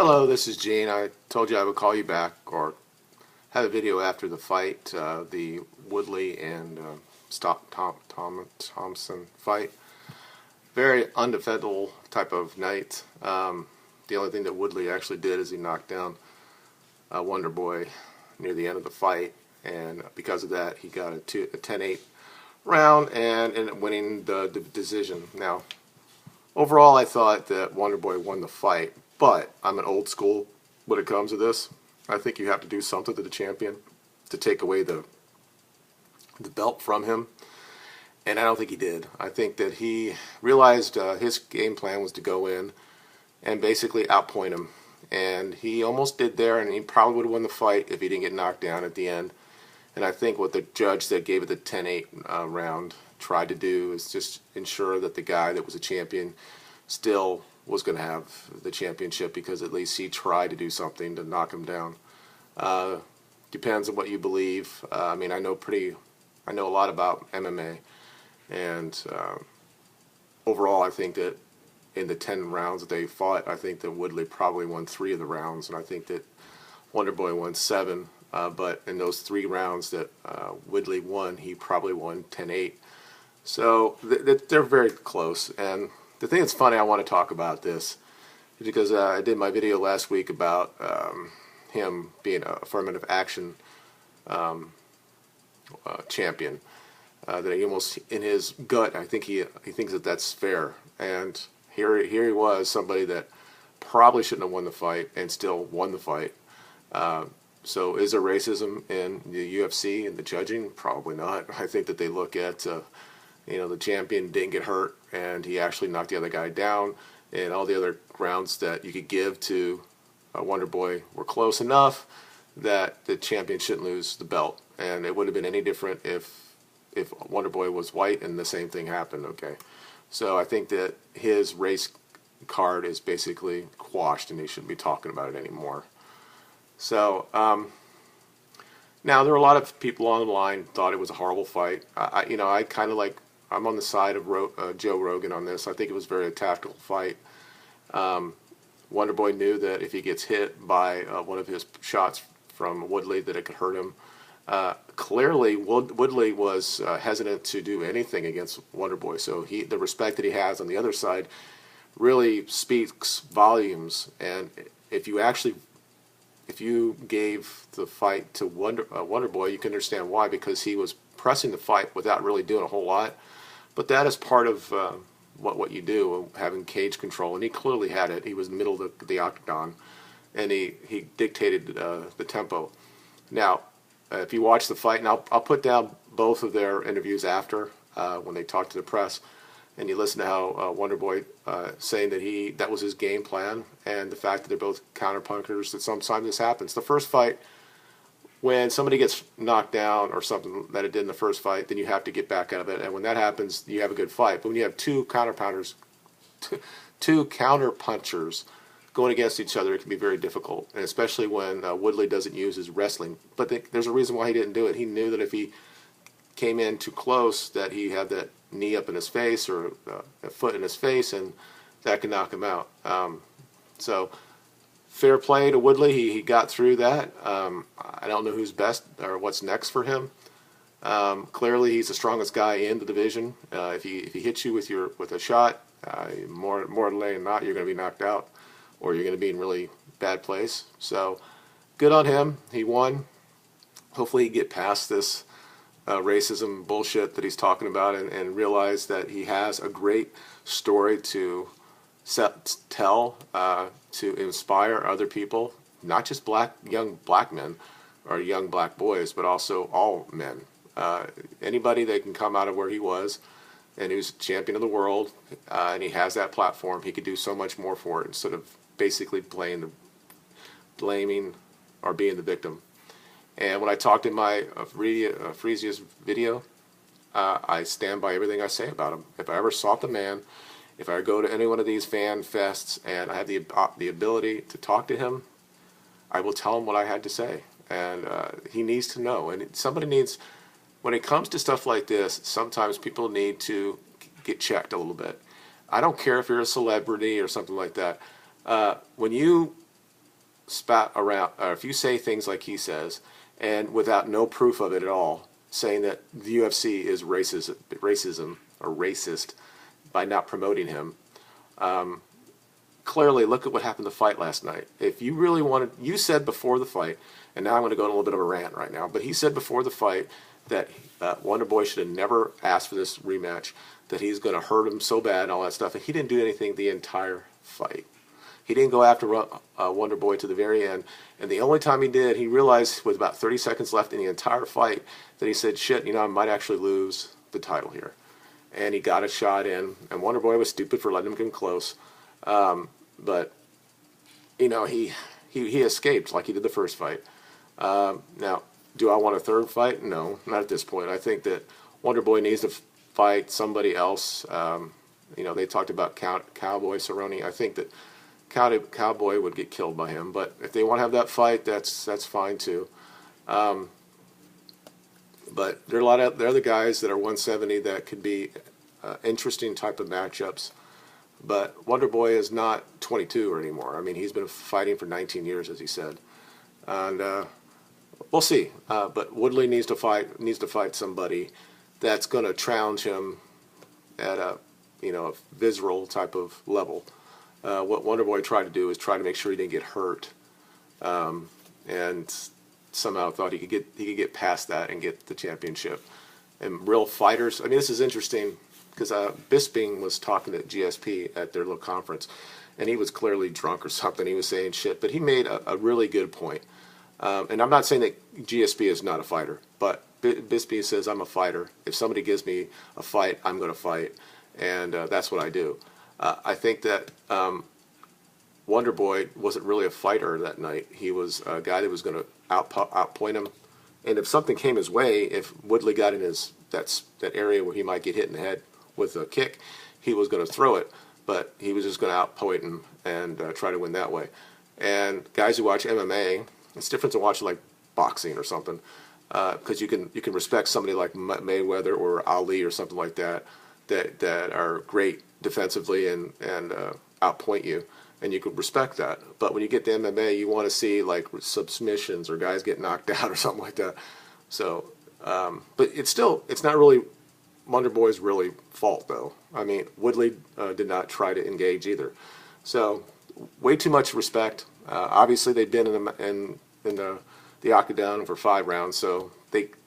Hello, this is Gene. I told you I would call you back or have a video after the fight, the Woodley and Thompson fight. Very undefendable type of night. The only thing that Woodley actually did is he knocked down Wonderboy near the end of the fight, and because of that, he got a 10-8 round and ended up winning the decision. Now, overall, I thought that Wonderboy won the fight, but I'm an old school when it comes to this. I think you have to do something to the champion to take away the belt from him, and I don't think he did. I think that he realized his game plan was to go in and basically outpoint him, and he almost did there, and he probably would have won the fight if he didn't get knocked down at the end. And I think what the judge that gave it the 10-8 round tried to do is just ensure that the guy that was a champion still was going to have the championship, because at least he tried to do something to knock him down. Depends on what you believe. I mean, I know a lot about MMA, and overall, I think that in the 10 rounds that they fought, I think that Woodley probably won 3 of the rounds, and I think that Wonderboy won 7. But in those 3 rounds that Woodley won, he probably won 10-8. So they're very close. And the thing that's funny, I want to talk about this, is because I did my video last week about him being an affirmative action champion. That he almost, in his gut, I think he thinks that that's fair. And here he was, somebody that probably shouldn't have won the fight and still won the fight. So is there racism in the UFC and the judging? Probably not. I think that they look at, the champion didn't get hurt, and he actually knocked the other guy down, and all the other rounds that you could give to Wonderboy were close enough that the champion shouldn't lose the belt. And it would have been any different if Wonderboy was white and the same thing happened, okay? So I think that his race card is basically quashed, and he shouldn't be talking about it anymore. So, now there were a lot of people on the line thought it was a horrible fight. I kind of like, I'm on the side of Joe Rogan on this. I think it was a very tactical fight. Wonderboy knew that if he gets hit by one of his shots from Woodley, that it could hurt him. Clearly, Woodley was hesitant to do anything against Wonderboy. So the respect that he has on the other side really speaks volumes. And if you gave the fight to Wonderboy, you can understand why, because he was pressing the fight without really doing a whole lot. But that is part of what you do, having cage control, and he clearly had it. He was in the middle of the octagon, and he dictated the tempo. Now, if you watch the fight, and I'll put down both of their interviews after when they talk to the press, and you listen to how Wonderboy saying that that was his game plan, and the fact that they're both counterpunchers, that sometimes this happens. The first fight, when somebody gets knocked down or something that it did in the first fight, then you have to get back out of it, and when that happens, you have a good fight. But when you have two counterpunchers going against each other, it can be very difficult, and especially when Woodley doesn't use his wrestling. But there's a reason why he didn't do it. He knew that if he came in too close, that he had that knee up in his face or a foot in his face, and that could knock him out. So fair play to Woodley. He got through that. I don't know who's best or what's next for him. Clearly, he's the strongest guy in the division. If he hits you with a shot, more than not, you're going to be knocked out, or you're going to be in really bad place. So good on him. He won. Hopefully, he get past this racism bullshit that he's talking about, and realize that he has a great story to tell, to inspire other people, not just young black men or young black boys, but also all men. Anybody that can come out of where he was and who's champion of the world, and he has that platform, he could do so much more for it instead of basically blaming or being the victim. And when I talked in my Freesia's video, I stand by everything I say about him. If I ever saw the man, if I go to any one of these fan fests and I have the ability to talk to him, I will tell him what I had to say. And he needs to know. And somebody needs, when it comes to stuff like this, sometimes people need to get checked a little bit. I don't care if you're a celebrity or something like that. When you spat around, or if you say things like he says, and without no proof of it at all, saying that the UFC is racism or racist by not promoting him, clearly look at what happened to the fight last night. If you really wanted, you said before the fight, and now I'm going to go on a little bit of a rant right now, but he said before the fight that Wonderboy should have never asked for this rematch, that he's going to hurt him so bad and all that stuff, and he didn't do anything the entire fight. He didn't go after Wonderboy to the very end, and the only time he did, he realized with about 30 seconds left in the entire fight that he said, shit, you know, I might actually lose the title here. And he got a shot in, and Wonderboy was stupid for letting him get close. But, you know, he escaped like he did the first fight. Now, do I want a third fight? No, not at this point. I think that Wonderboy needs to fight somebody else. You know, they talked about Cowboy Cerrone. I think that Cowboy would get killed by him. But if they want to have that fight, that's fine too. But there are other guys that are 170 that could be interesting type of matchups. But Wonderboy is not 22 anymore. I mean, he's been fighting for 19 years, as he said, and we'll see. But Woodley needs to fight somebody that's going to challenge him at a visceral type of level. What Wonderboy tried to do is try to make sure he didn't get hurt, and somehow thought he could get past that and get the championship. And real fighters. I mean, this is interesting because Bisping was talking at GSP at their little conference, and he was clearly drunk or something. He was saying shit, but he made a really good point. And I'm not saying that GSP is not a fighter, but Bisping says, I'm a fighter. If somebody gives me a fight, I'm going to fight, and that's what I do. I think that Wonderboy wasn't really a fighter that night. He was a guy that was going to outpoint him. And if something came his way, if Woodley got in that area where he might get hit in the head with a kick, he was going to throw it, but he was just going to outpoint him and try to win that way. And guys who watch MMA, it's different than watching like boxing or something, because you can respect somebody like Mayweather or Ali or something like that are great defensively and outpoint you, and you could respect that. But when you get to MMA, you want to see like submissions or guys get knocked out or something like that. So, but it's not really Wonderboy's really fault though. I mean, Woodley did not try to engage either. So, way too much respect. Obviously, they've been in the octagon for 5 rounds, so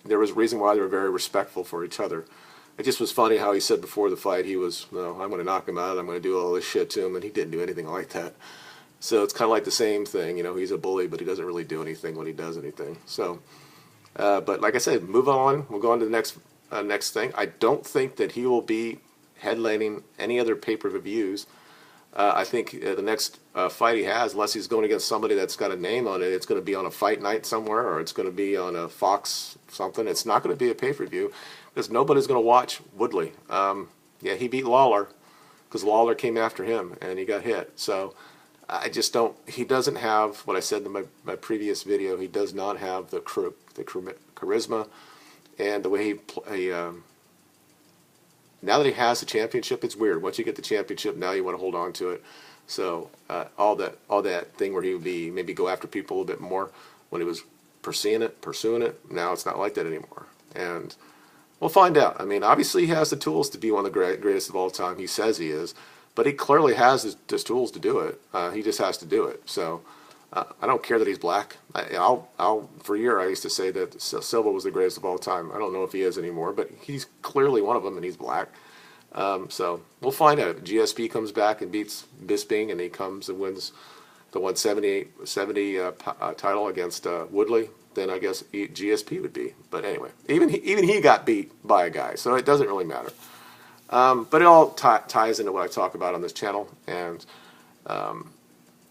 there was a reason why they were very respectful for each other. It just was funny how he said before the fight he was, no, I'm going to knock him out, I'm going to do all this shit to him, and he didn't do anything like that. So it's kind of like the same thing, you know, he's a bully, but he doesn't really do anything when he does anything. So, but like I said, move on. We'll go on to the next thing. I don't think that he will be headlining any other pay-per-views. I think the next fight he has, unless he's going against somebody that's got a name on it, it's going to be on a fight night somewhere, or it's going to be on a Fox something. It's not going to be a pay-per-view because nobody's going to watch Woodley. Yeah, he beat Lawler because Lawler came after him and he got hit. So I just don't. He doesn't have what I said in my previous video. He does not have the charisma and the way he now that he has the championship, it's weird. Once you get the championship, now you want to hold on to it. So all that thing where he would maybe go after people a little bit more when he was pursuing it. Now it's not like that anymore. And we'll find out. I mean, obviously he has the tools to be one of the greatest of all time. He says he is, but he clearly has his tools to do it. He just has to do it. So I don't care that he's black. For a year I used to say that Silva was the greatest of all time. I don't know if he is anymore, but he's clearly one of them, and he's black. So we'll find out. If GSP comes back and beats Bisping, and he comes and wins the 170 title against Woodley, then I guess GSP would be. But anyway, even he got beat by a guy, so it doesn't really matter. But it all ties into what I talk about on this channel, and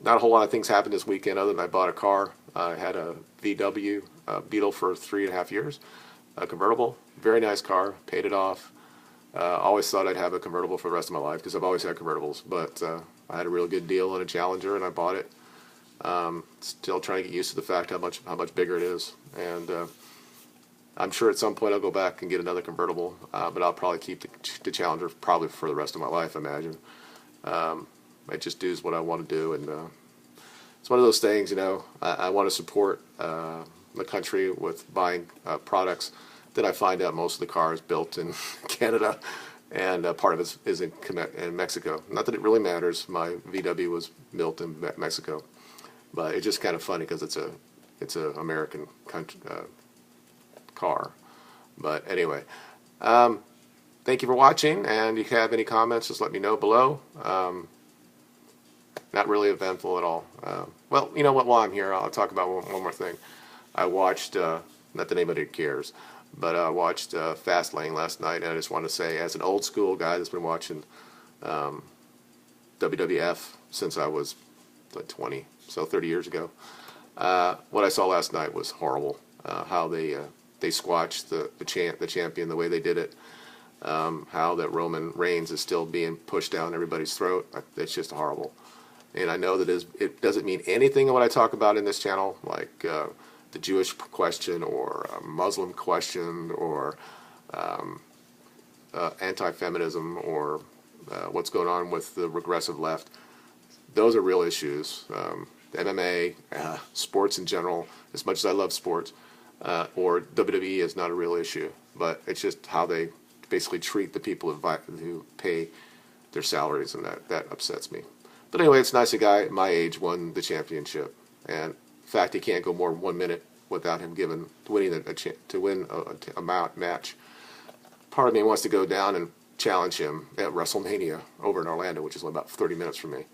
not a whole lot of things happened this weekend other than I bought a car. I had a VW Beetle for 3.5 years, a convertible. Very nice car, paid it off. Always thought I'd have a convertible for the rest of my life because I've always had convertibles. But I had a real good deal on a Challenger and I bought it. Still trying to get used to the fact how much bigger it is. And I'm sure at some point I'll go back and get another convertible. But I'll probably keep the Challenger probably for the rest of my life, I imagine. I just do what I want to do, and it's one of those things, you know, I want to support the country with buying products. Then I find out most of the cars built in Canada, and part of it is in Mexico. Not that it really matters. My VW was built in Mexico, but it's just kind of funny because it's a American car. But anyway, thank you for watching, and if you have any comments, just let me know below. Not really eventful at all. Well, you know what, while I'm here, I'll talk about one more thing. I watched, not that anybody cares, but I watched Fastlane last night, and I just want to say, as an old school guy that's been watching WWF since I was like 20, so 30 years ago, what I saw last night was horrible. How they squashed the champion the way they did it. How that Roman Reigns is still being pushed down everybody's throat. It's just horrible. And I know that it doesn't mean anything of what I talk about in this channel, like the Jewish question or Muslim question or anti-feminism or what's going on with the regressive left. Those are real issues. MMA, sports in general, as much as I love sports, or WWE is not a real issue, but it's just how they basically treat the people who pay their salaries, and that upsets me. But anyway, it's nice a guy at my age won the championship, and in fact, he can't go more than 1 minute without him winning a match. Part of me wants to go down and challenge him at WrestleMania over in Orlando, which is only about 30 minutes from me,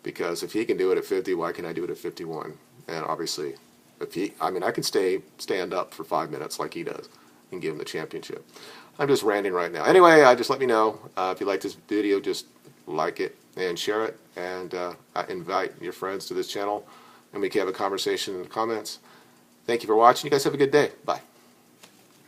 because if he can do it at 50, why can't I do it at 51? And obviously, I can stand up for 5 minutes like he does and give him the championship. I'm just ranting right now. Anyway, just let me know if you like this video. Just like it and share it, and I invite your friends to this channel, and we can have a conversation in the comments. Thank you for watching. You guys have a good day. Bye.